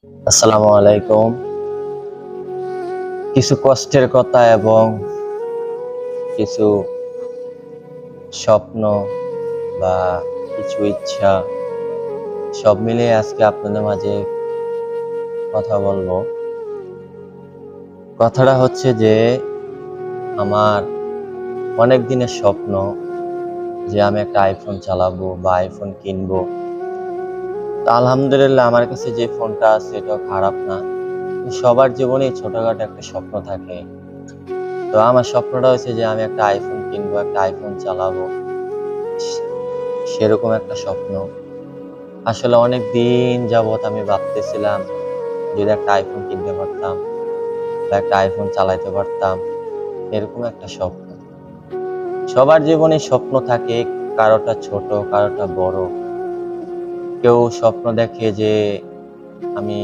আসসালামু আলাইকুম। কিছু কষ্টের কথা এবং কিছু স্বপ্ন বা কিছু ইচ্ছা সব মিলিয়ে আজকে আপনাদের মাঝে কথা বলবো। কথাটা হচ্ছে যে আমার অনেক দিনের স্বপ্ন যে আমি একটা আইফোন চালাবো বা আইফোন কিনবো। তো আলহামদুলিল্লাহ আমার কাছে যে ফোনটা আছে এটাও খারাপ না। সবার জীবনেই ছোটখাটো একটা স্বপ্ন থাকে। তো আমার স্বপ্নটা হচ্ছে যে আমি একটা আইফোন কিনবো, একটা আইফোন চালাবো। সেরকম একটা স্বপ্ন। আসলে অনেক দিন যাবৎ আমি ভাবতেছিলাম যদি একটা আইফোন কিনতে পারতাম বা একটা আইফোন চালাইতে পারতাম, এরকম একটা স্বপ্ন। সবার জীবনে স্বপ্ন থাকে, কারোটা ছোট, কারোটা বড়। কেউ স্বপ্ন দেখে যে আমি